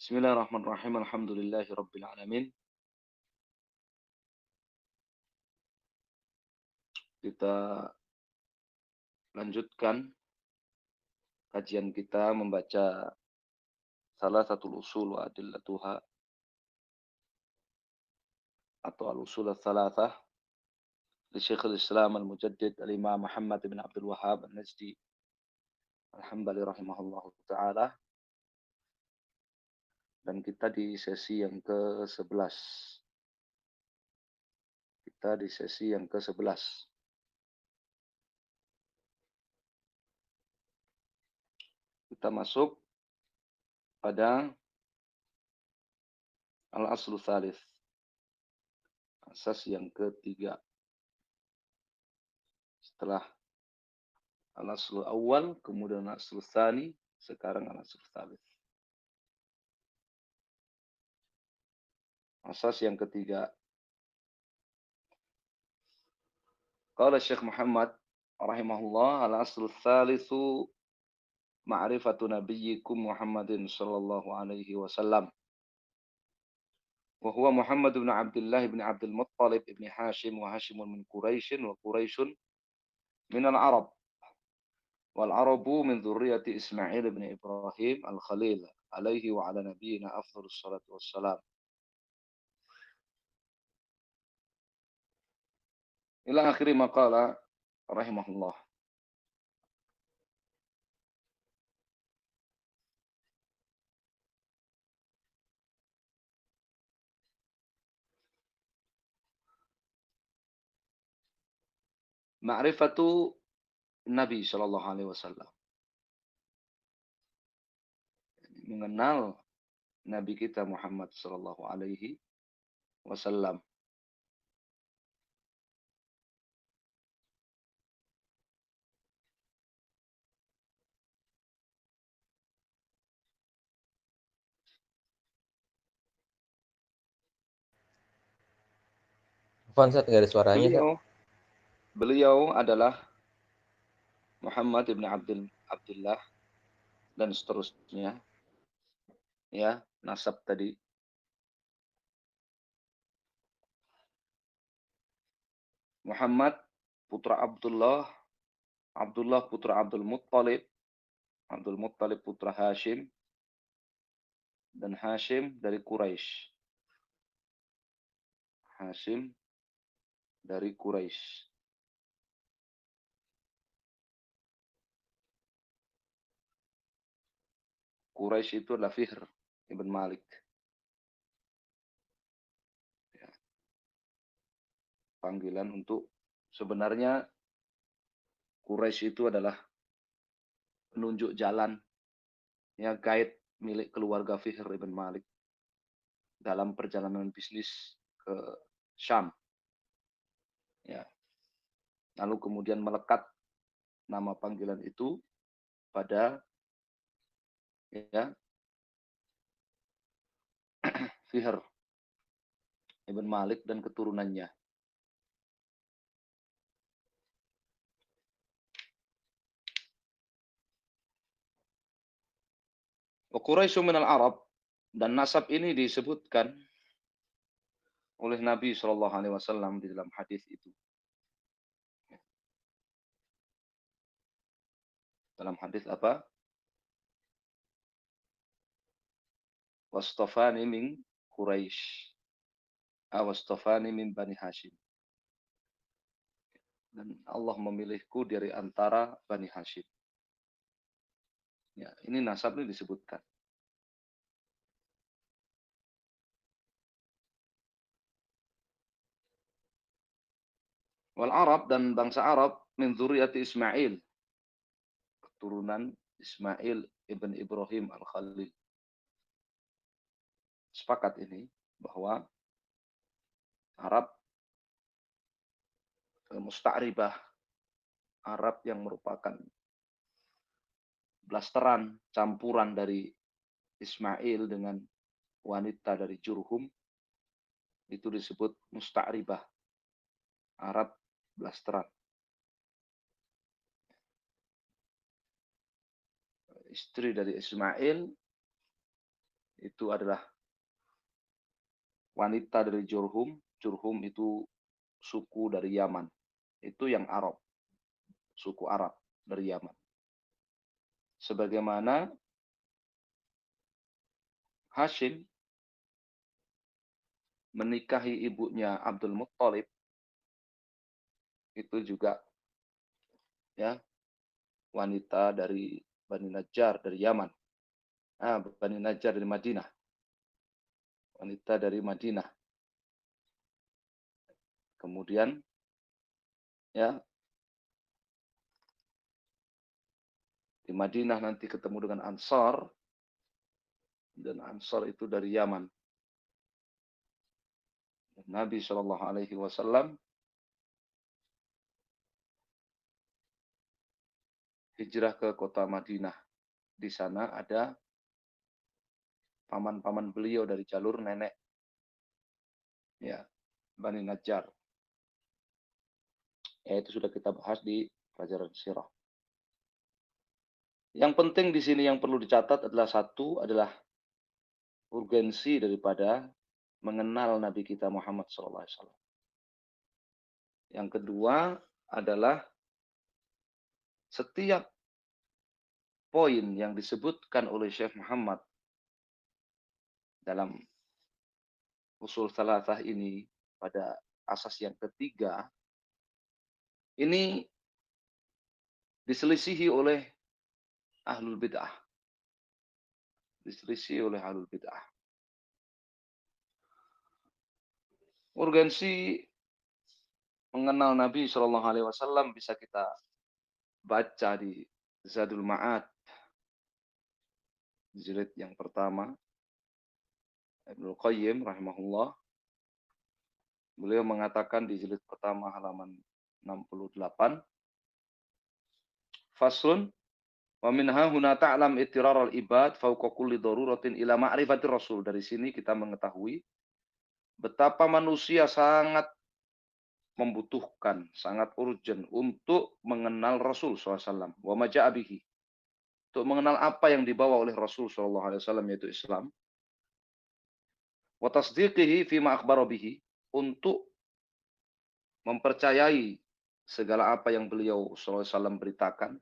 Bismillahirrahmanirrahim. Alhamdulillahi rabbil alamin. Kita lanjutkan kajian kita membaca salah satu usul wa adillatuha atau al-usul ats-tsalatsah li Syekhul Islam Al-Mujaddid Al-Imam Muhammad bin Abdul Wahhab An-Najdi Al-Hambali rahimahullahu taala, dan kita di sesi yang ke-11. Kita di sesi yang ke-11. Kita masuk pada al-aslu tsalits, asas yang ketiga. Setelah al-aslu awal, kemudian al-aslu tsani, sekarang al-aslu tsalits. Asas yang ketiga. Qala Syekh Muhammad rahimahullah, al-aslu tsalitsu ma'rifatu nabiyyikum Muhammadin sallallahu alaihi wasallam. Wa huwa Muhammad bin Abdullah bin Abdul Muttalib bin Hashim, wa Hashim min Quraisy, wa Quraisyun min al-Arab. Wal Arabu min dzurriyyati Ismail bin Ibrahim al-Khalil alaihi wa ala nabiyyina afdhalus salatu wassalam. Ila akhiri maqala rahimahullah. Ma'rifatu Nabi sallallahu alaihi wasallam. Mengenal Nabi kita Muhammad sallallahu alaihi wasallam. Fonsat nggak ada suaranya, Sat. Beliau adalah Muhammad ibn Abdullah dan seterusnya. Ya, nasab tadi. Muhammad putra Abdullah, Abdullah putra Abdul Muttalib, Abdul Muttalib putra Hashim, dan Hashim dari Quraisy. Hashim dari Quraisy. Quraisy itu adalah Fihr ibn Malik. Ya. Panggilan untuk, sebenarnya Quraisy itu adalah penunjuk jalan, ya, guide milik keluarga Fihr ibn Malik dalam perjalanan bisnis ke Syam. Ya. Lalu kemudian melekat nama panggilan itu pada, ya, Fihr ibn Malik dan keturunannya. Wa Quraisy minal Arab, dan nasab ini disebutkan oleh Nabi Shallallahu Alaihi Wasallam di dalam hadis itu. Dalam hadis apa? Wastafani min Quraisy, wastafani min Bani Hashim. Dan Allah memilihku dari antara Bani Hashim. Ya, ini nasab ini disebutkan. Wal Arab, dan bangsa Arab, min dzurriyyati Ismail, keturunan Ismail ibn Ibrahim al-Khalil. Sepakat ini bahwa Arab musta'ribah, Arab yang merupakan blasteran, campuran dari Ismail dengan wanita dari Jurhum, itu disebut musta'ribah, Arab blasteran. Istri dari Ismail itu adalah wanita dari Jurhum. Jurhum itu suku dari Yaman. Itu yang Arab, suku Arab dari Yaman. Sebagaimana Hashim menikahi ibunya Abdul Muttalib, itu juga ya wanita dari Bani Najjar dari Yaman. Bani Najjar dari Madinah. Wanita dari Madinah. Kemudian ya di Madinah nanti ketemu dengan Ansar, dan Ansar itu dari Yaman. Nabi Shallallahu Alaihi Wasallam hijrah ke kota Madinah. Di sana ada paman-paman beliau dari jalur nenek, ya, Bani Najjar. Ya, itu sudah kita bahas di pelajaran sirah. Yang penting di sini yang perlu dicatat adalah satu adalah urgensi daripada mengenal Nabi kita Muhammad SAW. Yang kedua adalah setiap poin yang disebutkan oleh Syekh Muhammad dalam usul salatah ini pada asas yang ketiga, ini diselisihi oleh ahlul bid'ah. Diselisihi oleh ahlul bid'ah. Urgensi mengenal Nabi Shallallahu Alaihi Wasallam bisa kita baca di Zadul Ma'ad, jilid yang pertama, Ibnu Qayyim rahimahullah. Beliau mengatakan di jilid pertama halaman 68, Faslun, wa minha huna ta'lam ittirar al-ibad fauqa kulli daruratin ila ma'rifatir rasul. Dari sini kita mengetahui betapa manusia sangat membutuhkan, sangat urgent untuk mengenal Rasul SAW. Wa maja'abihi. Untuk mengenal apa yang dibawa oleh Rasul SAW, yaitu Islam. Wa tasdiqihi fima akhbara bihi. Untuk mempercayai segala apa yang beliau SAW beritakan.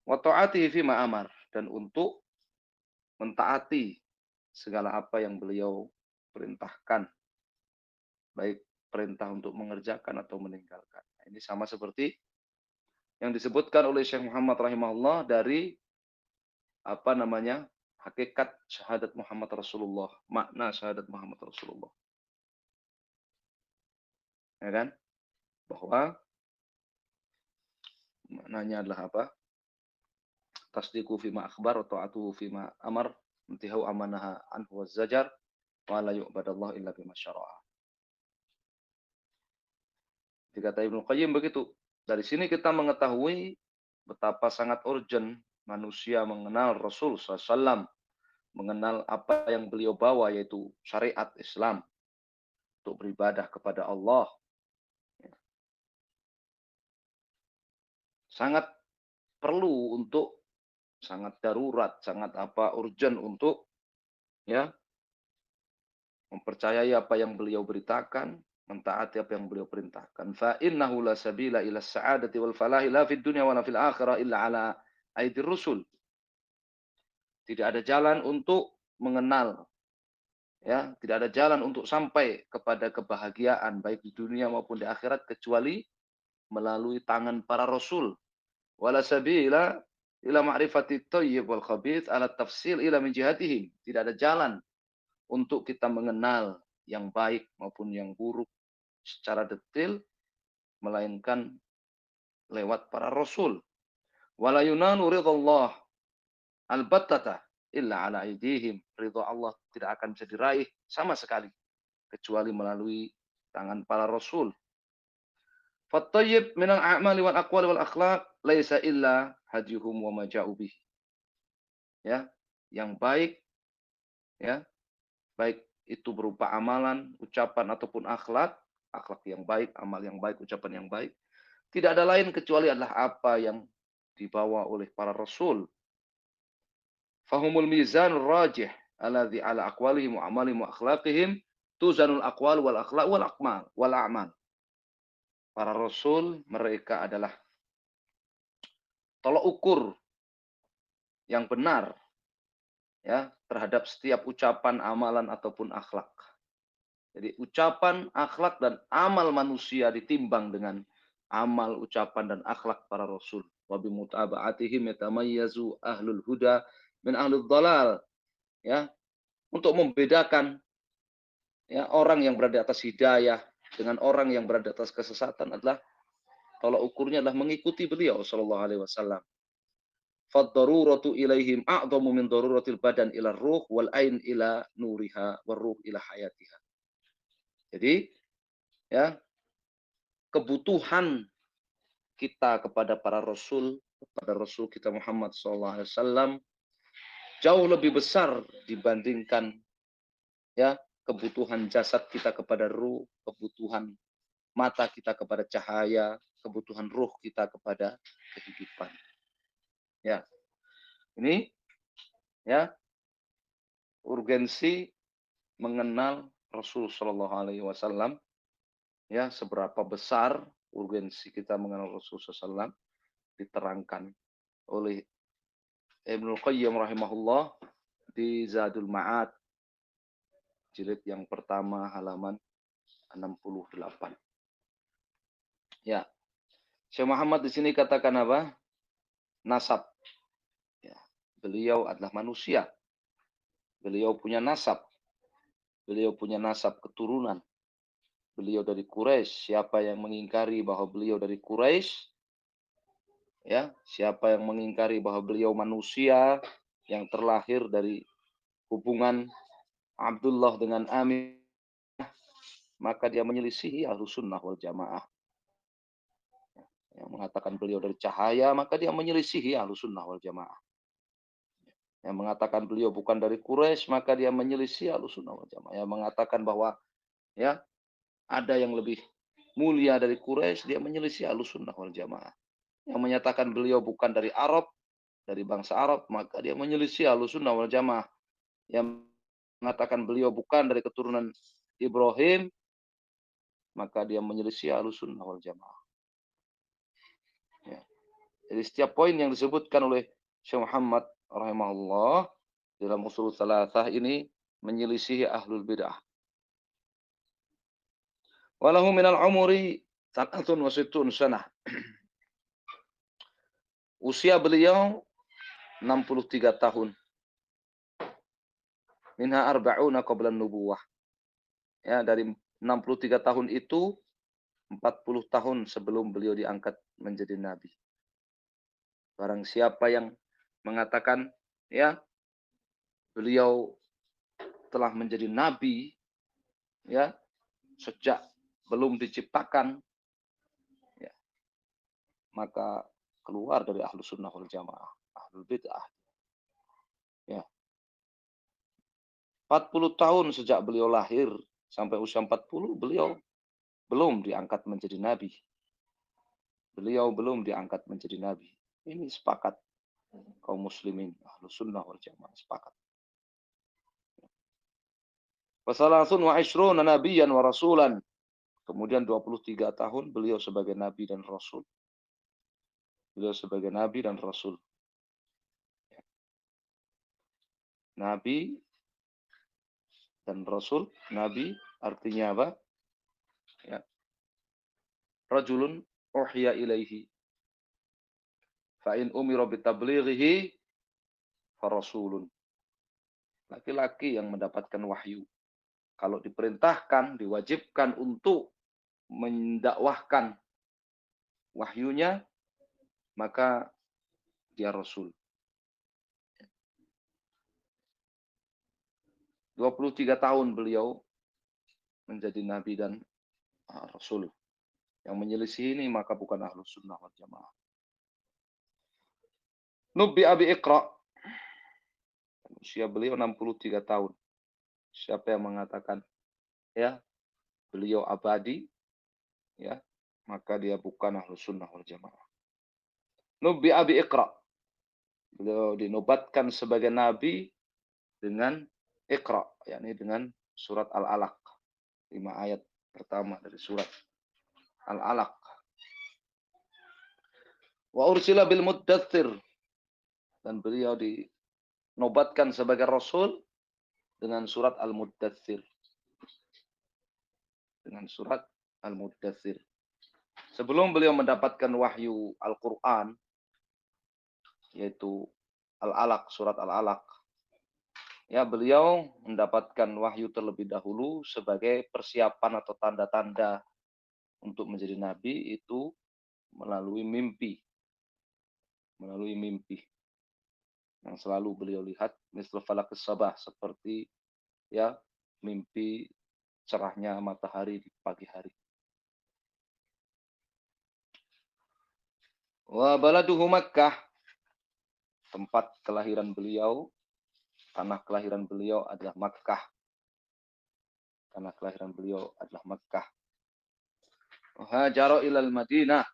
Wa ta'atihi fima amar. Dan untuk mentaati segala apa yang beliau perintahkan. Baik perintah untuk mengerjakan atau meninggalkan. Nah, ini sama seperti yang disebutkan oleh Syekh Muhammad rahimahullah dari hakikat syahadat Muhammad Rasulullah, makna syahadat Muhammad Rasulullah. Ya kan? Bahwa maknanya adalah apa? Tasdiqu fima akhbar wa ta'atuhu fima amar, intihau amanaha anhu wazzajar wa la yu'badallahu illa bima syara'a. Dikata Ibnu Qayyim begitu. Dari sini kita mengetahui betapa sangat urgent manusia mengenal Rasul SAW, mengenal apa yang beliau bawa, yaitu syariat Islam untuk beribadah kepada Allah. Sangat perlu untuk, sangat darurat, sangat urgent untuk mempercayai apa yang beliau beritakan, mentaati apa yang beliau perintahkan. Fa innahu la sabila ila sa'adati wal falahi la fid dunya wa la fil akhirah illa ala aidir rusul. Tidak ada jalan untuk mengenal, tidak ada jalan untuk sampai kepada kebahagiaan baik di dunia maupun di akhirat kecuali melalui tangan para rasul. Wala sabila ila ma'rifati thayyib wal khabith ala tafsil ila min jihatihim. Tidak ada jalan untuk kita mengenal yang baik maupun yang buruk secara detail melainkan lewat para rasul. Wala yunalu ridallah albattata illa ala aidihim. Ridha Allah tidak akan bisa diraih sama sekali kecuali melalui tangan para rasul. Fattayyib minal a'mali wal aqwali wal akhlaq laisa illa hadihum wa ma ja'u bihi. Ya, yang baik, baik itu berupa amalan, ucapan ataupun akhlak yang baik, amal yang baik, ucapan yang baik, tidak ada lain kecuali adalah apa yang dibawa oleh para rasul. Fahumul mizan rajih alladzi ala aqwalihim wa amalihim wa akhlaqihim tuzanul aqwal wal akhlaq wal aqmal wal a'mal. Para rasul mereka adalah tolok ukur yang benar ya terhadap setiap ucapan, amalan ataupun akhlak. Jadi ucapan, akhlak dan amal manusia ditimbang dengan amal, ucapan dan akhlak para rasul. Wa bi mutaba'atihim yatamayyazu ahlul huda min ahlul dhalal. Ya, untuk membedakan ya orang yang berada di atas hidayah dengan orang yang berada di atas kesesatan adalah tolak ukurnya adalah mengikuti beliau sallallahu alaihi wasallam. Fad-daruratu ilaihim a'dhamu min daruratil badan ila ruh wal ain ila nuriha war ruh ila hayatiha. Jadi ya kebutuhan kita kepada para rasul, kepada Rasul kita Muhammad SAW jauh lebih besar dibandingkan ya kebutuhan jasad kita kepada ruh, kebutuhan mata kita kepada cahaya, kebutuhan ruh kita kepada kehidupan. Ya, ini ya urgensi mengenal Rasul Shallallahu Alaihi Wasallam. Ya, seberapa besar urgensi kita mengenal Rasul SAW diterangkan oleh Ibnu Qayyim rahimahullah di Zadul Ma'ad jilid yang pertama halaman 68. Ya, Syekh Muhammad di sini katakan apa? Nasab. Ya, beliau adalah manusia. Beliau punya nasab. Beliau punya nasab keturunan. Beliau dari Quraisy. Siapa yang mengingkari bahwa beliau dari Quraisy? Ya, siapa yang mengingkari bahwa beliau manusia yang terlahir dari hubungan Abdullah dengan Amin, maka dia menyelisihi Ahlussunnah wal Jamaah. Yang mengatakan beliau dari cahaya, maka dia menyelisihi Ahlussunnah wal Jamaah. Yang mengatakan beliau bukan dari Quraisy, maka dia menyelisih Ahlussunnah wal Jamaah. Yang mengatakan bahwa ya ada yang lebih mulia dari Quraisy, dia menyelisih Ahlussunnah wal Jamaah. Yang menyatakan beliau bukan dari Arab, dari bangsa Arab, maka dia menyelisih Ahlussunnah wal Jamaah. Yang mengatakan beliau bukan dari keturunan Ibrahim, maka dia menyelisih Ahlussunnah wal Jamaah. Ya. Jadi setiap poin yang disebutkan oleh Syekh Muhammad rahimahullah dalam usul salasah ini menyelisihi ahlul bid'ah. Walahu minal umuri sanatun wa sittun sanah. Usia beliau 63 tahun. Minha arba'una qabla nubuwah. Ya, dari 63 tahun itu 40 tahun sebelum beliau diangkat menjadi nabi. Barang siapa yang mengatakan ya beliau telah menjadi nabi ya sejak belum diciptakan ya, maka keluar dari Ahlus Sunnah wal Jamaah, Ahlul Bid'ah. Ya. 40 tahun sejak beliau lahir sampai usia 40 beliau belum diangkat menjadi nabi. Beliau belum diangkat menjadi nabi. Ini sepakat kaum muslimin Ahlus Sunnah wal Jamaah sepakat. Wasalasun wa ishruna nabiyan wa rasulan. Kemudian 23 tahun beliau sebagai nabi dan rasul. Beliau sebagai nabi dan rasul. Nabi dan rasul. Nabi artinya apa? Ya. Rajulun uhiya ilaihi. Fa in umira bitablighihi farasulun. Laki-laki yang mendapatkan wahyu. Kalau diperintahkan, diwajibkan untuk mendakwahkan wahyunya, maka dia rasul. 23 tahun beliau menjadi nabi dan rasul. Yang menyelisih ini maka bukan Ahlus Sunnah wal Jamaah. Nubi Abi Iqra. Usia beliau 63 tahun. Siapa yang mengatakan ya beliau abadi ya maka dia bukan Ahlus Sunnah wal Jamaah. Nubi Abi Iqra. Beliau dinobatkan sebagai nabi dengan Iqra, yakni dengan surat Al-Alaq. 5 ayat pertama dari surat Al-Alaq. Wa ursila bil muddatsir, dan beliau dinobatkan sebagai rasul dengan surat Al-Muddatsir. Dengan surat Al-Muddatsir. Sebelum beliau mendapatkan wahyu Al-Qur'an, yaitu Al-Alaq, surat Al-Alaq, ya, beliau mendapatkan wahyu terlebih dahulu sebagai persiapan atau tanda-tanda untuk menjadi nabi itu melalui mimpi. Melalui mimpi yang selalu beliau lihat, misal falaqis sabah, seperti ya mimpi cerahnya matahari di pagi hari. Wa baladuhu Makkah, tempat kelahiran beliau, tanah kelahiran beliau adalah Makkah. Tanah kelahiran beliau adalah Makkah. Hajara ilal Madinah,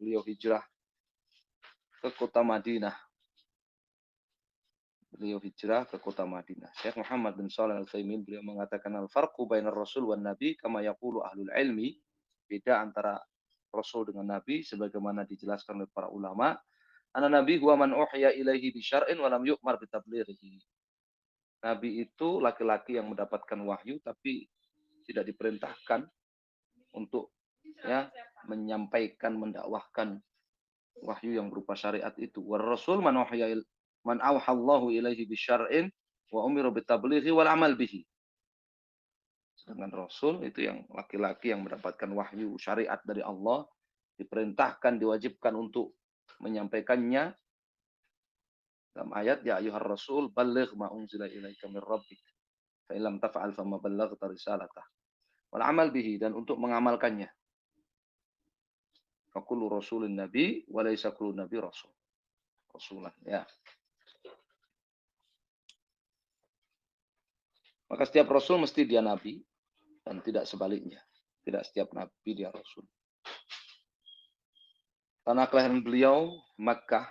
beliau hijrah ke kota Madinah. Beliau hijrah ke kota Madinah. Syekh Muhammad bin Shalih Al-Utsaimin beliau mengatakan al-farqu bainar rasul wan nabi kama yaqulu ahlul ilmi, beda antara rasul dengan nabi sebagaimana dijelaskan oleh para ulama. Ana nabi huwa man uhya ilaihi bi syar'in wa lam yu'mar bi tablighihi. Nabi itu laki-laki yang mendapatkan wahyu tapi tidak diperintahkan untuk ya menyampaikan, mendakwahkan wahyu yang berupa syariat itu. War rasul man auhallahu ilaihi bi syar'in wa umiru bi tablighi wal amal bihi. Sedangkan rasul itu yang laki-laki yang mendapatkan wahyu syariat dari Allah, diperintahkan, diwajibkan untuk menyampaikannya. Dalam ayat ya ayyuhar rasul balligh ma unzila ilaika mir rabbik fa illam taf'al fama ballaghta risalatah wal amal bihi, dan untuk mengamalkannya. Fa kullu rasulin nabi wa laysa kullu nabi rasul. Rasulan, ya. Maka setiap rasul mesti dia nabi dan tidak sebaliknya. Tidak setiap nabi dia rasul. Tanah kelahiran beliau Makkah,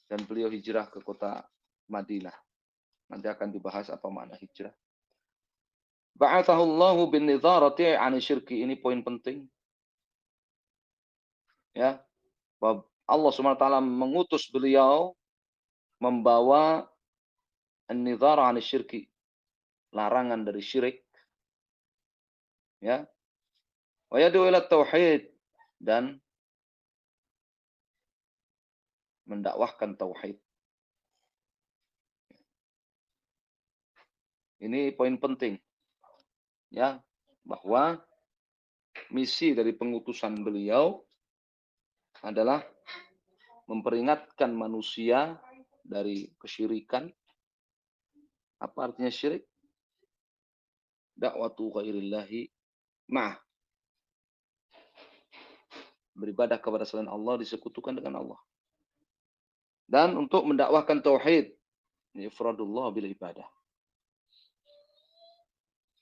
dan beliau hijrah ke kota Madinah. Nanti akan dibahas apa makna hijrah. Ba'athahullahu bin nidharati 'ani syirki, ini poin penting. Ya. Allah Subhanahu wa taala mengutus beliau membawa an-nidhar 'ani syirki, larangan dari syirik. Ya. Wa yad'u ila tauhid, dan mendakwahkan tauhid. Ini poin penting. Ya, bahwa misi dari pengutusan beliau adalah memperingatkan manusia dari kesyirikan. Apa artinya syirik? Da'watu ghairillahi ma'ah. Beribadah kepada selain Allah, disekutukan dengan Allah. Dan untuk mendakwahkan tauhid, ifradullah bil ibadah.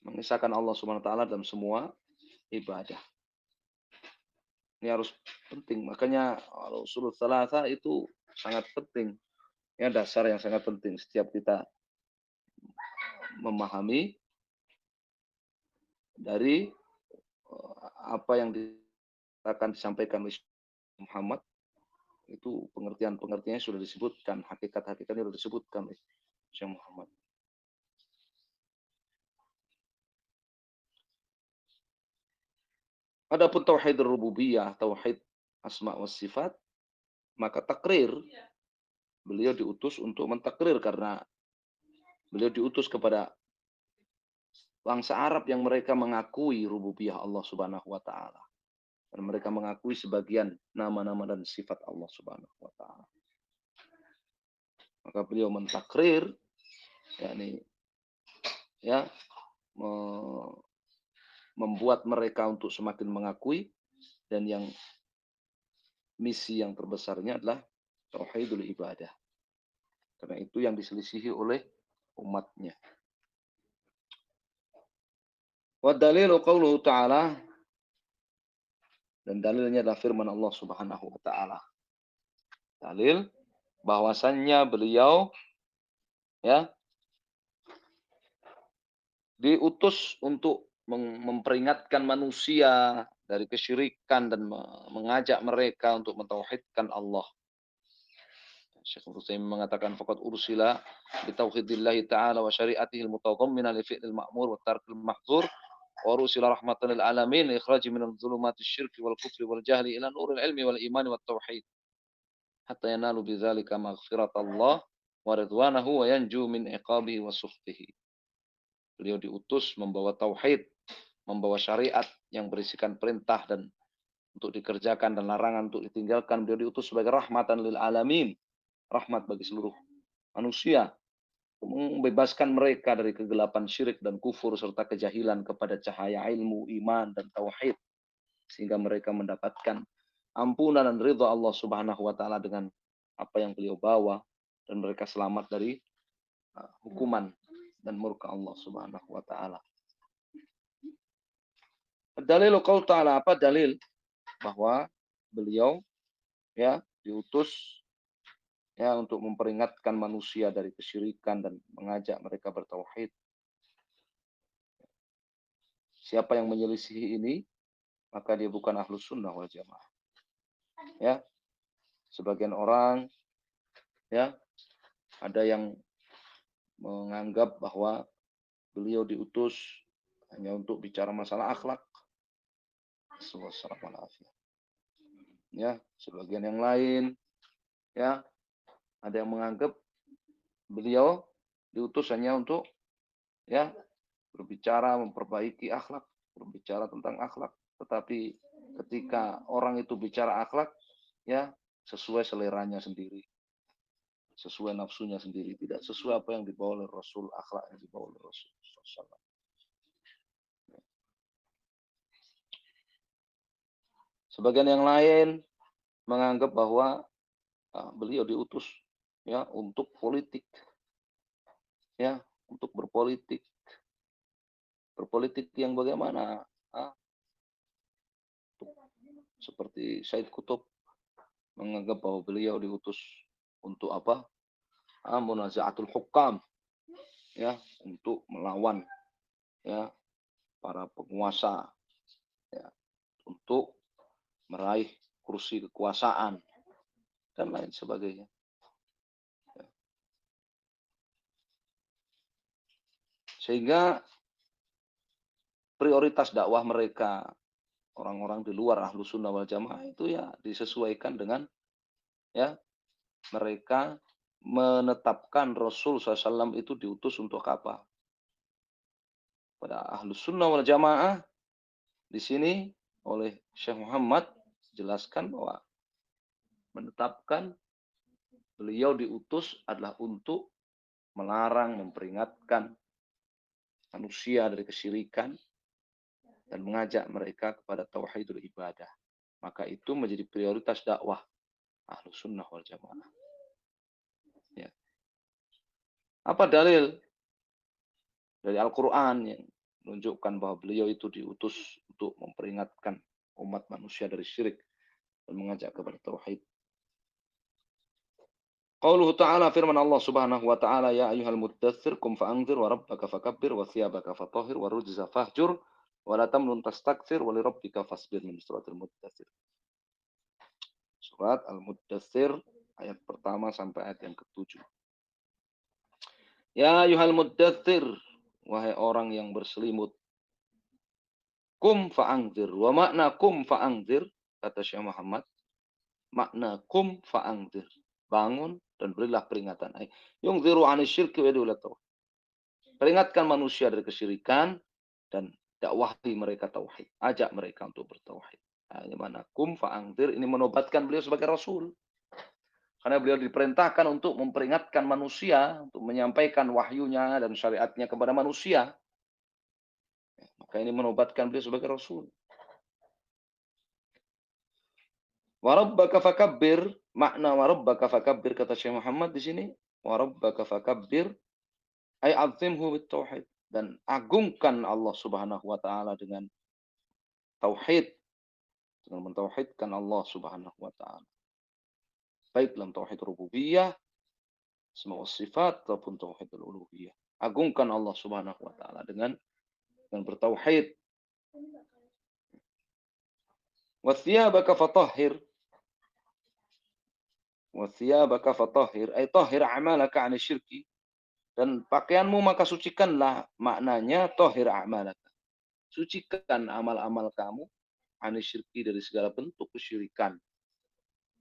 Mengisahkan Allah Subhanahu wa taala dalam semua ibadah. Ini harus penting. Makanya ushul tsalatsa itu sangat penting. Ya, dasar yang sangat penting setiap kita memahami dari apa yang akan disampaikan oleh Muhammad. Itu pengertian-pengertiannya sudah disebutkan, hakikat-hakikatnya sudah disebutkan oleh Syekh Muhammad. Adapun tauhid rububiyah, tauhid asma wa sifat, maka takrir, beliau diutus untuk mentakrir karena beliau diutus kepada bangsa Arab yang mereka mengakui rububiyah Allah Subhanahu wa taala. Dan mereka mengakui sebagian nama-nama dan sifat Allah Subhanahu wa taala. Maka beliau mentakrir, yakni ya membuat mereka untuk semakin mengakui, dan yang misi yang terbesarnya adalah tauhidul ibadah. Karena itu yang diselisihi oleh umatnya. Wa dalilu qauluhu ta'ala, dan dalilnya adalah firman Allah Subhanahu wa taala. Dalil bahwasannya beliau ya diutus untuk memperingatkan manusia dari kesyirikan dan mengajak mereka untuk mentauhidkan Allah. Syekh Utsaimin mengatakan faqad ursila bi tauhidillahi ta'ala wa syari'atihi al-mutadammina li fi'lil ma'mur wa tarkil mahdzur wa rusila rahmatan lil alamin ikhraji minadh dhulumati syirki wal kufri wal jahli ila nuril ilmi wal imani wat tauhid hatta yanalu bidzalika maghfiratallah wa ridwanahu wa yanju min iqabihi wa sukhtihi. Beliau diutus membawa tauhid, membawa syariat yang berisikan perintah dan untuk dikerjakan dan larangan untuk ditinggalkan. Beliau diutus sebagai rahmatan lil alamin, rahmat bagi seluruh manusia, membebaskan mereka dari kegelapan syirik dan kufur serta kejahilan kepada cahaya ilmu, iman dan tauhid sehingga mereka mendapatkan ampunan dan ridha Allah Subhanahu wa taala dengan apa yang beliau bawa dan mereka selamat dari hukuman dan murka Allah Subhanahu wa taala. Dalil qaul ta'ala, apa dalil bahwa beliau ya diutus ya untuk memperingatkan manusia dari kesyirikan dan mengajak mereka bertauhid. Siapa yang menyelisihi ini, maka dia bukan ahlus sunnah wal jamaah. Ya, sebagian orang ya ada yang menganggap bahwa beliau diutus hanya untuk bicara masalah akhlak. Ya, sebagian yang lain ya ada yang menganggap beliau diutus hanya untuk ya berbicara memperbaiki akhlak, berbicara tentang akhlak. Tetapi ketika orang itu bicara akhlak, ya sesuai seleranya sendiri, sesuai nafsunya sendiri, tidak sesuai apa yang dibawa oleh Rasul, akhlak yang dibawa oleh Rasul. Sebagian yang lain menganggap bahwa beliau diutus ya untuk politik, ya untuk berpolitik. Berpolitik yang bagaimana? Seperti Said Qutb menganggap bahwa beliau diutus untuk apa? Munaza'atul hukam, ya, untuk melawan ya para penguasa, ya, untuk meraih kursi kekuasaan dan lain sebagainya. Ya. Sehingga prioritas dakwah mereka orang-orang di luar Ahlus Sunnah wal Jamaah itu ya disesuaikan dengan ya mereka menetapkan Rasul SAW itu diutus untuk apa? Pada Ahlus Sunnah wal Jamaah di sini oleh Syekh Muhammad jelaskan bahwa menetapkan beliau diutus adalah untuk melarang, memperingatkan manusia dari kesyirikan dan mengajak mereka kepada tauhidul ibadah. Maka itu menjadi prioritas dakwah Ahlus Sunnah wal Jamaah. Ya. Apa dalil dari Al-Quran yang menunjukkan bahwa beliau itu diutus untuk memperingatkan umat manusia dari syirik dan mengajak kepada tauhid? Qauluhu ta'ala, firman Allah Subhanahu wa ta'ala, ya ayyuhal muddatsir qum fa'anzir wa rabbaka fakabbir wa thiyabaka fatahhir wa rujza fahjur wa la tamnun tastaktsir wa li rabbika fasbir, min suratul muddatsir. Surat Al-Muddatsir ayat pertama sampai ayat yang ke-7. Ya ayyuhal muddatsir, wahai orang yang berselimut. Kum fa'anzir, wa makna kum fa'anzir, kata Syekh Muhammad, makna kum fa'anzir, bangun dan berilah peringatan. Yungziru 'anil syirki wa yad'u ila tauhid. Peringatkan manusia dari kesyirikan dan dakwahi mereka tauhid. Ajak mereka untuk bertauhid. Nah, ini mana kum fa'anzir, ini menobatkan beliau sebagai rasul. Karena beliau diperintahkan untuk memperingatkan manusia, untuk menyampaikan wahyunya dan syariatnya kepada manusia. Maka ini menobatkan beliau sebagai rasul. Warabbaka fakabbir, makna warabbaka fakabbir kata Syekh Muhammad di sini, warabbaka fakabbir ay azimhu bit tauhid, dan agungkan Allah Subhanahu wa taala dengan tauhid, dengan mentauhidkan Allah Subhanahu wa taala. Baik dalam tauhid rububiyah, semua sifat ataupun tauhid uluhiyah. Agungkan Allah Subhanahu wa taala dengan bertauhid. Wa thiyabaka fatahhir. Wa thiyabaka fatahhir ay tahhir a'malaka 'ani syirki. Dan pakaianmu maka sucikanlah, maknanya tahhir a'malaka. Sucikan amal-amal kamu 'ani syirki, dari segala bentuk kesyirikan.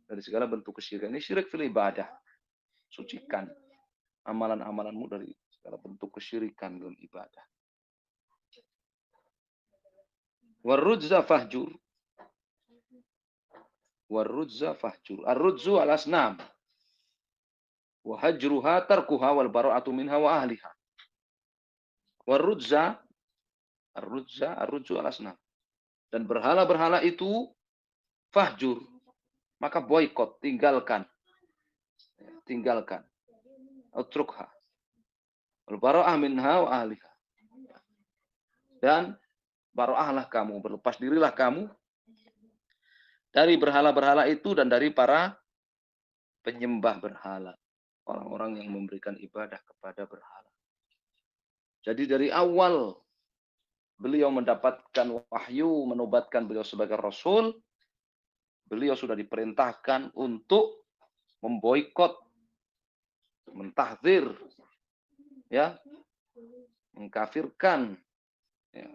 Dari segala bentuk kesyirikan. Ini syirik fil ibadah. Sucikan amalan-amalanmu dari segala bentuk kesyirikan dalam ibadah. Warrujza fahjur. Warrujza fahjur. Ar-rujzu al-asnam. Wa hajruha tarkuha wal bara'atu minha wa ahliha. Warrujza, ar-rujzu al-asnam. Dan berhala-berhala itu fahjur. Maka boykot, tinggalkan. Tinggalkan. Utrukha. Wal bara'ah minha wa ahliha. Dan baro'ahlah kamu, berlepas dirilah kamu dari berhala-berhala itu dan dari para penyembah berhala. Orang-orang yang memberikan ibadah kepada berhala. Jadi dari awal beliau mendapatkan wahyu, menobatkan beliau sebagai Rasul, beliau sudah diperintahkan untuk memboikot, mentahdzir, ya, mengkafirkan, ya,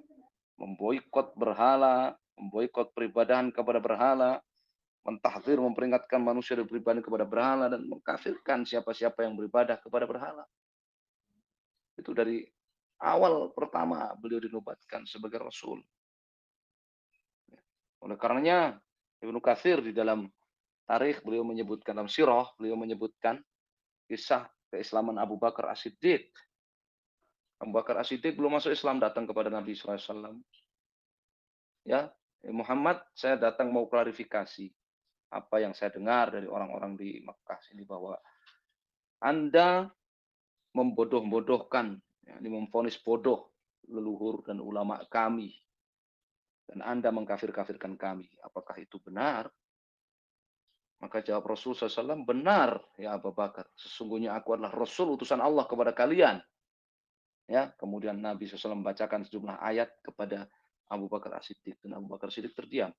memboikot berhala, memboikot peribadahan kepada berhala, mentahdzir, memperingatkan manusia dari beribadah kepada berhala, dan mengkafirkan siapa-siapa yang beribadah kepada berhala. Itu dari awal pertama beliau dinobatkan sebagai Rasul. Oleh karenanya Ibnu Katsir di dalam tarikh beliau menyebutkan, dalam sirah beliau menyebutkan kisah keislaman Abu Bakar As-Siddiq. Abu Bakar As-Siddiq belum masuk Islam, datang kepada Nabi SAW. Ya, Muhammad, saya datang mau klarifikasi apa yang saya dengar dari orang-orang di Mekah sini, bahwa Anda membodoh-bodohkan, ya, memvonis bodoh leluhur dan ulama kami, dan Anda mengkafir-kafirkan kami. Apakah itu benar? Maka jawab Rasul SAW, benar ya Abu Bakar. Sesungguhnya aku adalah Rasul utusan Allah kepada kalian. Ya, kemudian Nabi SAW membacakan sejumlah ayat kepada Abu Bakar As-Siddiq, dan Abu Bakar As-Siddiq terdiam,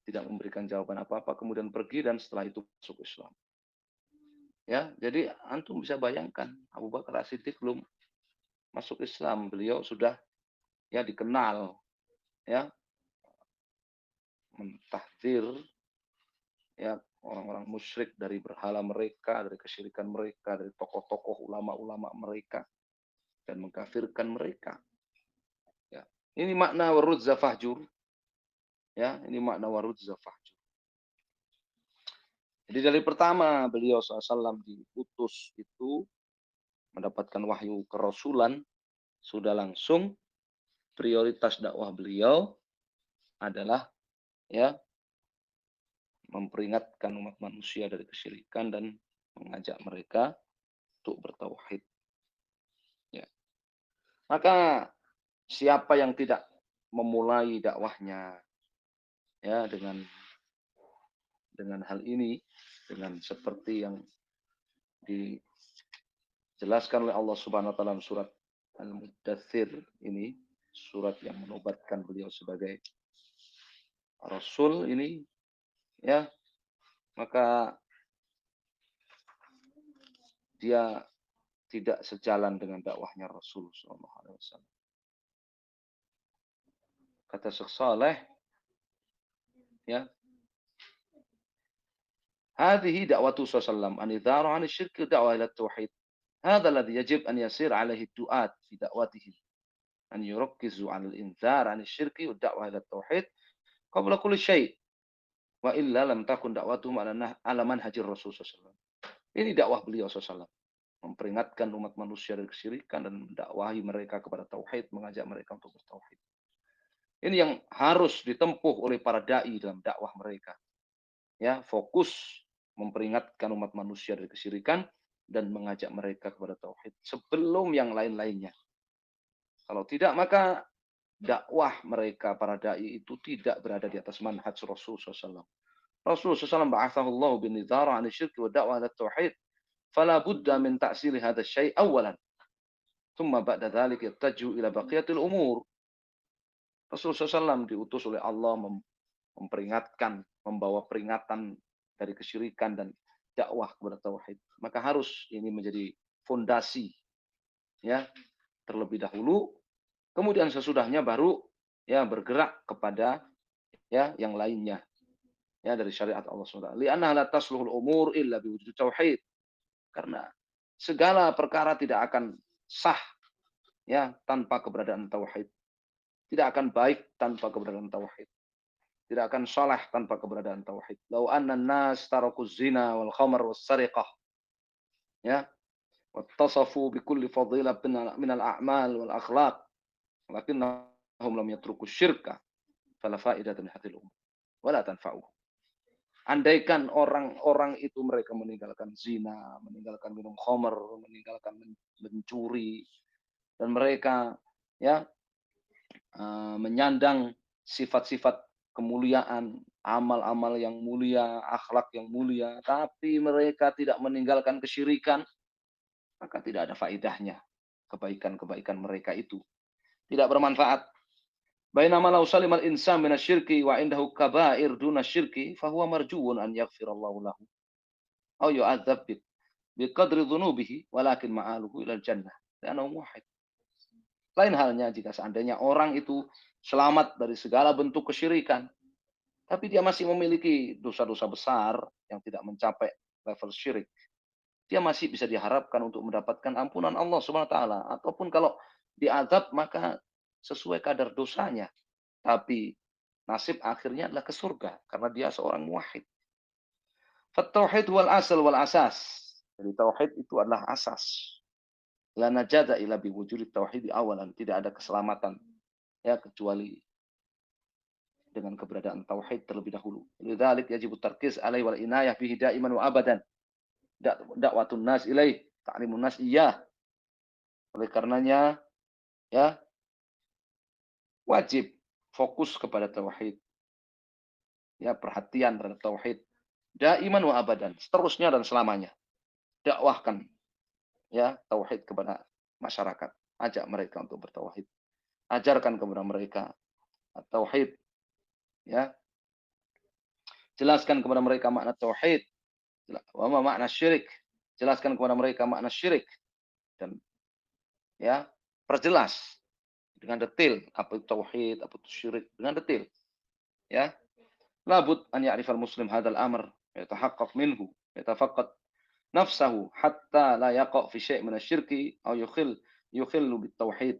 tidak memberikan jawaban apa-apa, kemudian pergi dan setelah itu masuk Islam. Ya, jadi antum bisa bayangkan Abu Bakar As-Siddiq belum masuk Islam, beliau sudah ya dikenal, ya, mentahdzir, ya, orang-orang musyrik dari berhala mereka, dari kesyirikan mereka, dari tokoh-tokoh ulama-ulama mereka, dan mengkafirkan mereka. Ya. Ini makna warudza fahjur. Ya, ini makna warudza fahjur. Jadi dari pertama beliau SAW diutus itu mendapatkan wahyu kerasulan, sudah langsung prioritas dakwah beliau adalah ya memperingatkan umat manusia dari kesyirikan dan mengajak mereka untuk bertauhid. Ya. Maka siapa yang tidak memulai dakwahnya ya dengan hal ini, dengan seperti yang dijelaskan oleh Allah Subhanahu wa taala dalam surat Al-Muddatsir ini, surat yang menobatkan beliau sebagai Rasul ini, ya, maka dia tidak sejalan dengan dakwahnya Rasul sallallahu alaihi wasallam. Kata Syekh Saleh, ya, hadhihi da'watu sallallahu an idharu 'an asy-syirk da'wa ila at-tauhid. Hadha alladhi yajib an yasir 'alaihi ad-du'at fi da'watihim. An yurakkizu 'ala al-inzar 'an asy-syirk wa ad-da'wa ila at-tauhid qabla kulli syai'. Wa illa lam takun da'watuhum 'ala manhajir Rasul sallallahu. Ini dakwah beliau sallallahu, memperingatkan umat manusia dari kesyirikan dan mendakwahi mereka kepada tauhid, mengajak mereka untuk bertauhid. Ini yang harus ditempuh oleh para dai dalam dakwah mereka. Ya, fokus memperingatkan umat manusia dari kesyirikan dan mengajak mereka kepada tauhid sebelum yang lain-lainnya. Kalau tidak, maka dakwah mereka para dai itu tidak berada di atas manhaj Rasul SAW. Rasul SAW ba'athahu Allah bin nidhara 'an asy-syirk wa da'wa ila tauhid. Fala budda min ta'sili hadha syai' awalan. Tsumma ba'da dzalika yattaju ila baqiyatil umur. Rasulullah SAW diutus oleh Allah memperingatkan, membawa peringatan dari kesyirikan dan dakwah kepada tauhid. Maka harus ini menjadi fondasi ya terlebih dahulu, kemudian sesudahnya baru ya bergerak kepada ya yang lainnya ya dari syariat Allah SWT. Li'anna la tasluhul umur illa biwujud tauhid. Karena segala perkara tidak akan sah ya tanpa keberadaan tauhid. Tidak akan baik tanpa keberadaan tauhid. Tidak akan saleh tanpa keberadaan tauhid. Lau anna nas tarakuz zina wal khamar was sariqah ya wattasafu bi kulli fadilah min al a'mal wal akhlaq lakinnahum lam yatruku syirka fala faidatan hadhil umur wala tanfa'u. Andaikan orang-orang itu mereka meninggalkan zina, meninggalkan minum khamar, meninggalkan mencuri, dan mereka ya menyandang sifat-sifat kemuliaan, amal-amal yang mulia, akhlak yang mulia, tapi mereka tidak meninggalkan kesyirikan, maka tidak ada faedahnya kebaikan-kebaikan mereka itu. Tidak bermanfaat. Bainama law salimal insan minasyirki wa indahu kaba'ir duna syirki fahuwa marjuun an yaghfirallahu lahu aw yu'adzab biqadri dhunubihi walakin ma'aluhu ilal jannah. Li'annahu muwahhid. Lain halnya jika seandainya orang itu selamat dari segala bentuk kesyirikan, tapi dia masih memiliki dosa-dosa besar yang tidak mencapai level syirik. Dia masih bisa diharapkan untuk mendapatkan ampunan Allah Subhanahu wa taala, ataupun kalau diazab maka sesuai kadar dosanya. Tapi nasib akhirnya adalah ke surga karena dia seorang muwahhid. Fat tauhid wal asal wal asas. Jadi tauhid itu adalah asas. La najada illa biwujudi tauhid awalan. Tidak ada keselamatan ya kecuali dengan keberadaan tauhid terlebih dahulu. Lidzalik yajibu tarkiz alaihi wal inayah bihi daiman wa abadan. Dakwatun nas ilaih, ta'limun nas iyyah. Oleh karenanya ya wajib fokus kepada tauhid. Ya, perhatian terhadap tauhid. Daiman wa abadan, seterusnya dan selamanya. Dakwahkan ya tauhid kepada masyarakat. Ajak mereka untuk bertauhid. Ajarkan kepada mereka tauhid ya. Jelaskan kepada mereka makna tauhid. Wa makna syirik. Jelaskan kepada mereka makna syirik dan ya perjelas dengan detail apa itu tauhid, apa itu syirik dengan detail. Ya. Labud an ya'rifal muslim hadzal amr, yatahaqqaq minhu, yatafaqqad nafsahu hatta la yaqa' fi syai' min asy-syirki aw yukhillu bit tauhid.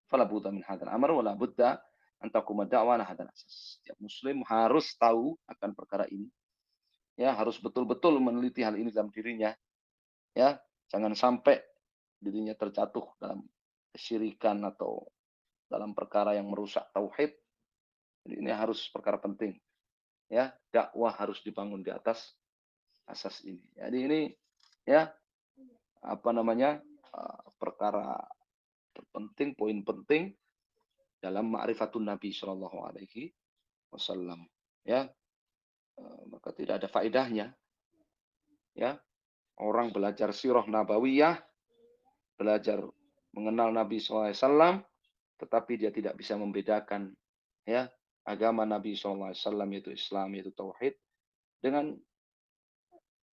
Fala budda min hadzal amr wa la budda an taquma da'wa ala hadzal asas. Setiap muslim harus tahu akan perkara ini. Ya, harus betul-betul meneliti hal ini dalam dirinya. Ya, jangan sampai dirinya terjatuh dalam kesyirikan atau dalam perkara yang merusak tauhid. Jadi ini harus perkara penting. Ya, dakwah harus dibangun di atas asas ini. Jadi ini ya apa namanya perkara terpenting, poin penting dalam ma'rifatun Nabi Shallallahu Alaihi Wasallam. Ya, maka tidak ada faedahnya. Ya, orang belajar sirah nabawiyah, belajar mengenal Nabi SAW, tetapi dia tidak bisa membedakan ya agama Nabi SAW yaitu Islam, yaitu Tauhid, dengan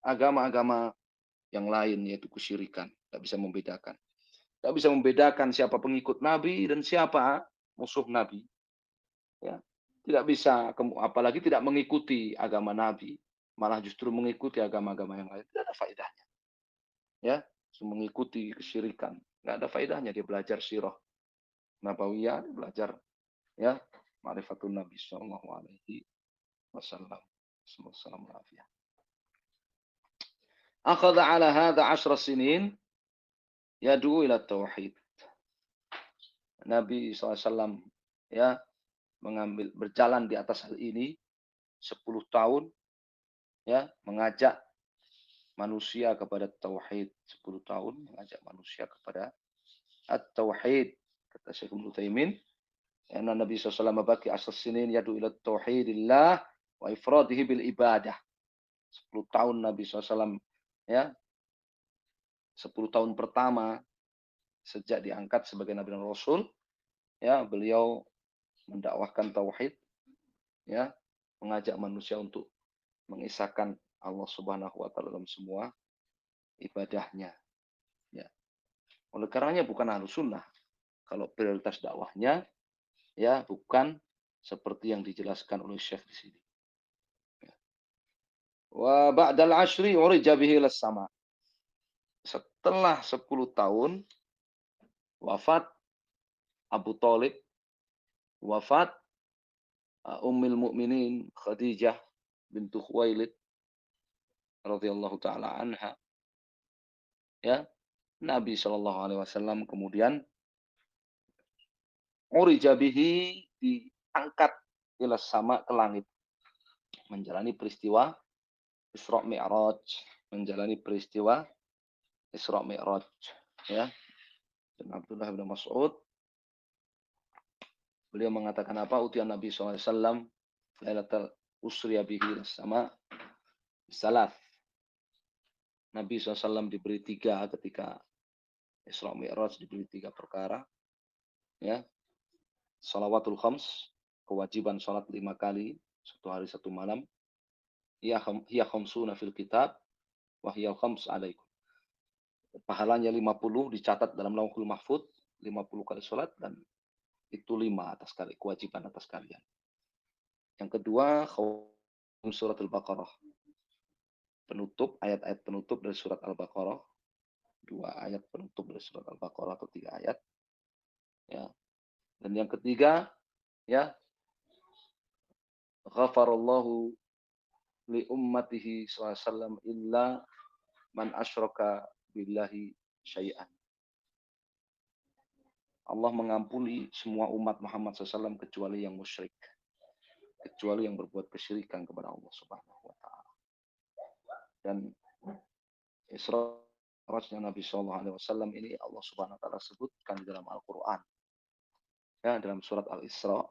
agama-agama yang lain yaitu kesyirikan. Tidak bisa membedakan. Tidak bisa membedakan siapa pengikut Nabi dan siapa musuh Nabi. Ya. Tidak bisa, apalagi tidak mengikuti agama Nabi, malah justru mengikuti agama-agama yang lain. Tidak ada faedahnya. Ya, mengikuti kesyirikan. Tidak ada faedahnya dia belajar sirah nabawiyah, belajar ya ma'rifatun Nabi sallallahu alaihi wasallam. Sallallahu alaihi. Akhadha ala hadha 10 sinin yad'u ila tauhid. Nabi SAW ya berjalan di atas hal ini 10 tahun ya mengajak manusia kepada tauhid. 10 tahun mengajak manusia kepada at-tauhid, kata Syekh Ibnu Taimin. Karena Nabi SAW baki asas sinin yadu ila tauhidillah wa ifradihi bil ibadah. 10 tahun Nabi SAW ya 10 tahun pertama Sejak diangkat sebagai Nabi dan Rasul, ya, beliau mendakwahkan tauhid, ya, mengajak manusia untuk mengisahkan Allah Subhanahu wa taala dalam semua ibadahnya, ya. Oleh karenanya bukan Ahlus Sunnah kalau prioritas dakwahnya, ya, bukan seperti yang dijelaskan oleh Syekh di sini. Wa ba'dal ashri urija bihi sama. Setelah 10 tahun wafat Abu Thalib, wafat Ummul Mukminin Khadijah bintu Khuwailid radhiyallahu taala anha, ya. Nabi Shallallahu alaihi wasallam kemudian urija bihi, diangkat ila sama, ke langit, menjalani peristiwa Isra Mi'raj, menjalani peristiwa Isra Mi'raj, ya. Dan Abdullah bin Mas'ud, beliau mengatakan apa? Utiyan Nabi SAW Lailatul Usriya bihi sama salat. Nabi SAW diberi 3 ketika Isra Mi'raj, diberi 3 perkara, ya. Shalawatul khams, kewajiban salat 5 kali 1 hari 1 malam. Hiya khamsuna fil kitab wa hiya khams alaikum. Pahalanya 50 dicatat dalam Lauhul Mahfuz, 50 kali salat, dan itu 5 atas kali kewajiban atas kalian. Yang kedua, surat Al-Baqarah. Penutup, ayat-ayat penutup dari surat Al-Baqarah. 2 ayat penutup dari surat Al-Baqarah atau 3 ayat. Ya. Dan yang ketiga, ya, ghafarallahu li ummatihi SAW illa man asyraka billahi syai'an. Allah mengampuni semua umat Muhammad SAW kecuali yang musyrik, kecuali yang berbuat kesyirikan kepada Allah Subhanahu wa taala. Dan Isra-nya Nabi Shallallahu alaihi wasallam ini Allah Subhanahu wa taala sebutkan di dalam Al-Qur'an. Ya, dalam surat Al-Isra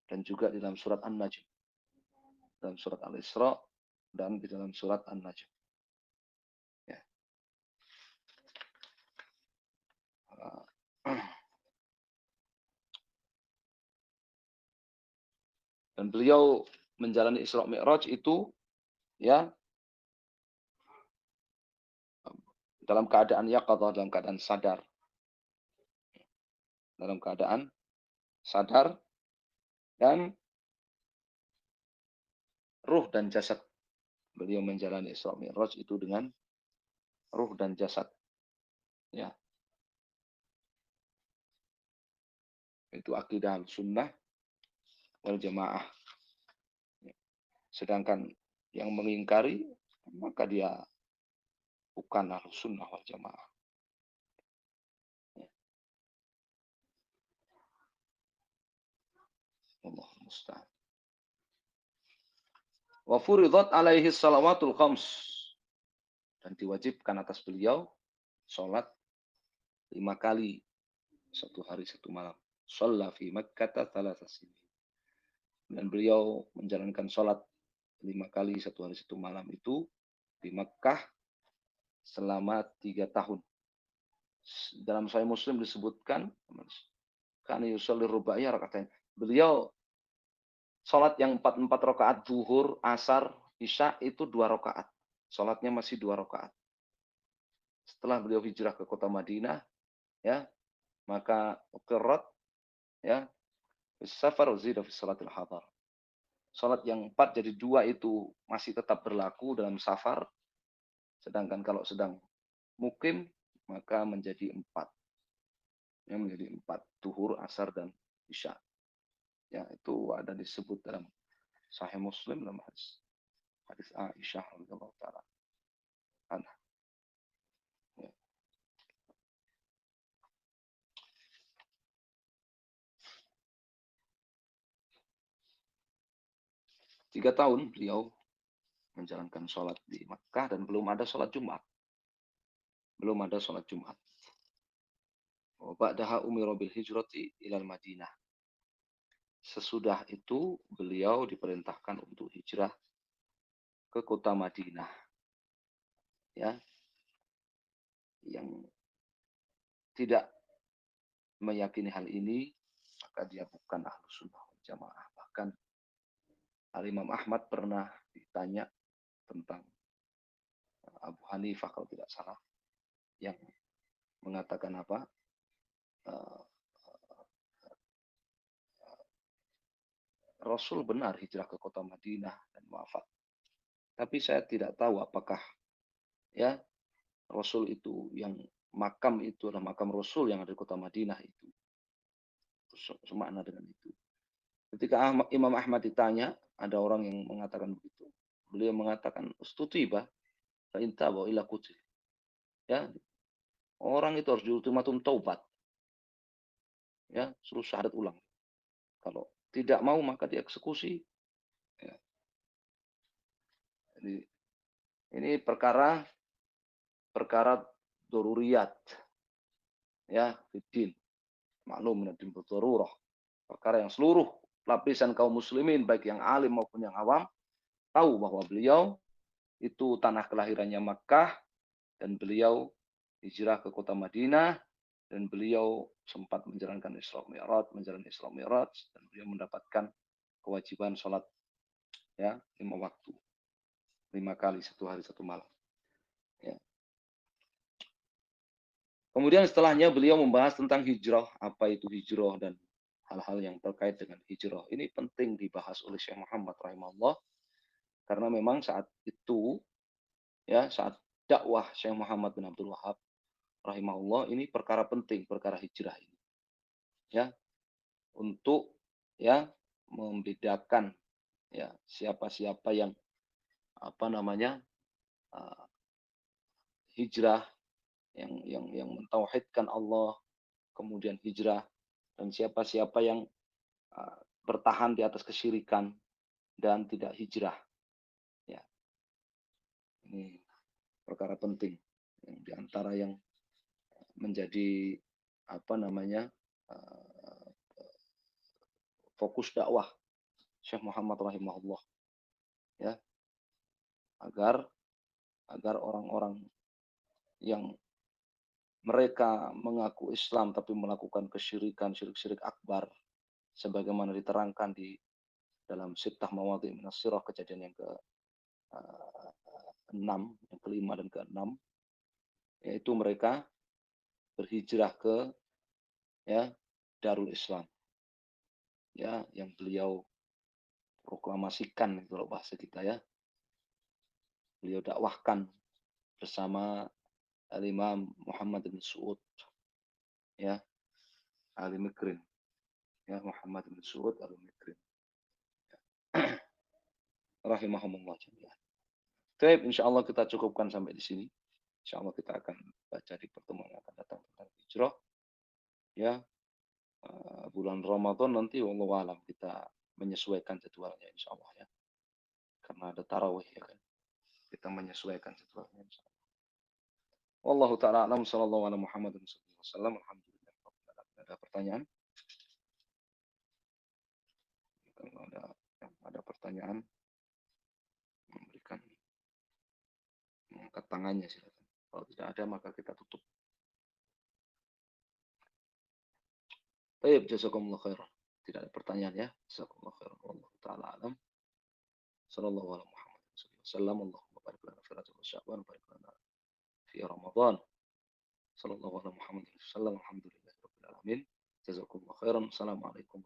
dan juga di dalam surat An-Najm. Dalam surat Al-Isra dan di dalam surat An-Najm. Ya. Dan beliau menjalani Isra Mi'raj itu, ya, dalam keadaan yaqadzah, dalam keadaan sadar. Dalam keadaan sadar, dan ruh dan jasad. Beliau menjalani Isra Mi'raj itu dengan ruh dan jasad. Ya. Itu akidah Sunnah wal Jamaah. Sedangkan yang mengingkari, maka dia bukan Ahlus Sunnah wal Jamaah. Allah musta'an. Wa furidat alaihi salawatul khams, dan diwajibkan atas beliau sholat 5 kali 1 hari 1 malam. Shalla fi Makkah thalatha sinin. Dan beliau menjalankan sholat 5 kali 1 hari 1 malam itu di Makkah selama 3 tahun. Dalam Sahih Muslim disebutkan, kana yusalli rubaiyah rakaatain. Beliau sholat yang 4 rakaat zuhur, asar, isya itu 2 rakaat. Sholatnya masih 2 rakaat. Setelah beliau hijrah ke kota Madinah, ya, maka uqirrat, ya, safar zida fi salatil hadar. Sholat yang 4 jadi 2 itu masih tetap berlaku dalam safar. Sedangkan kalau sedang mukim, maka menjadi 4. Ya, menjadi 4. Zuhur, asar, dan isya. Ya, itu ada disebut dalam Sahih Muslim dalam hadis Aisyah radhiyallahu taala anha. Ya. 3 tahun beliau menjalankan sholat di Makkah dan belum ada sholat Jumat. Belum ada sholat Jumat. Ba'daha umira bil hijrati ilal Madinah. Sesudah itu beliau diperintahkan untuk hijrah ke kota Madinah. Ya. Yang tidak meyakini hal ini, maka dia bukan Ahlus Sunnah wal Jamaah. Bahkan Al-Imam Ahmad pernah ditanya tentang Abu Hanifah kalau tidak salah, yang mengatakan apa? eh, Rasul benar hijrah ke kota Madinah dan wafat. Tapi saya tidak tahu apakah ya Rasul itu yang makam itu adalah makam Rasul yang ada di kota Madinah itu. Semakna dengan itu. Ketika Imam Ahmad ditanya, ada orang yang mengatakan begitu. Beliau mengatakan, "Ustutiba fa in taba ila qutil." Ya, orang itu harus diultimatum taubat. Ya, suruh syahadat ulang. Kalau tidak mau maka dieksekusi. Ya. Jadi, ini perkara doruriyat, ya, fiddin. Maklum min ad-din darurah. Perkara yang seluruh lapisan kaum muslimin baik yang alim maupun yang awam tahu bahwa beliau itu tanah kelahirannya Makkah dan beliau hijrah ke kota Madinah dan beliau sempat menjalankan menjalani Isra Mi'raj dan beliau mendapatkan kewajiban sholat ya 5 waktu, 5 kali 1 hari 1 malam. Ya. Kemudian setelahnya beliau membahas tentang hijrah, apa itu hijrah dan hal-hal yang terkait dengan hijrah. Ini penting dibahas oleh Syekh Muhammad rahimahullah karena memang saat itu ya saat dakwah Syekh Muhammad bin Abdul Wahab rahimahullah ini perkara penting, perkara hijrah ini. Ya, untuk ya membedakan ya siapa-siapa yang apa namanya uh, hijrah yang mentauhidkan Allah kemudian hijrah dan siapa-siapa yang bertahan di atas kesyirikan dan tidak hijrah. Ya, ini perkara penting yang diantara yang menjadi apa namanya fokus dakwah Syekh Muhammad rahimahullah ya agar orang-orang yang mereka mengaku Islam tapi melakukan kesyirikan syirik-syirik akbar sebagaimana diterangkan di dalam Sittah Mawadhi' Minas Sirah kejadian yang ke-6, yang ke-5 dan ke-6 yaitu mereka berhijrah ke ya Darul Islam ya yang beliau proklamasikan kalau bahasa kita ya beliau dakwahkan bersama Al-Imam Muhammad bin Su'ud ya Al-Mikrin ya Muhammad bin Su'ud Al-Mikrin rahimahumullah jami'an. Baik, insyaallah kita cukupkan sampai di sini. Insyaallah kita akan baca di pertemuan yang akan datang tentang hijrah ya bulan Ramadan nanti wallahu alam kita menyesuaikan jadwalnya insyaallah ya. Karena ada tarawih ya kan. Kita menyesuaikan jadwalnya insyaallah. Wallahu taala alam sallallahu alaihi Muhammad wasallam. Alhamdulillah. Ada pertanyaan? Kalau ada pertanyaan memberikan mengangkat tangannya silakan. Kalau tidak ada maka kita tutup. Baik, jazakumullah khairan. Tidak ada pertanyaan ya. Jazakumullah khairan. Wallahu taala alam. Sallallahu alaihi Muhammad wasallam. Allahumma barik lana fi Rajab wa Sya'ban, barik lana fi Ramadan. Sallallahu alaihi Muhammad wasallam. Alhamdulillahirabbil alamin. Jazakumullah khairan. Assalamualaikum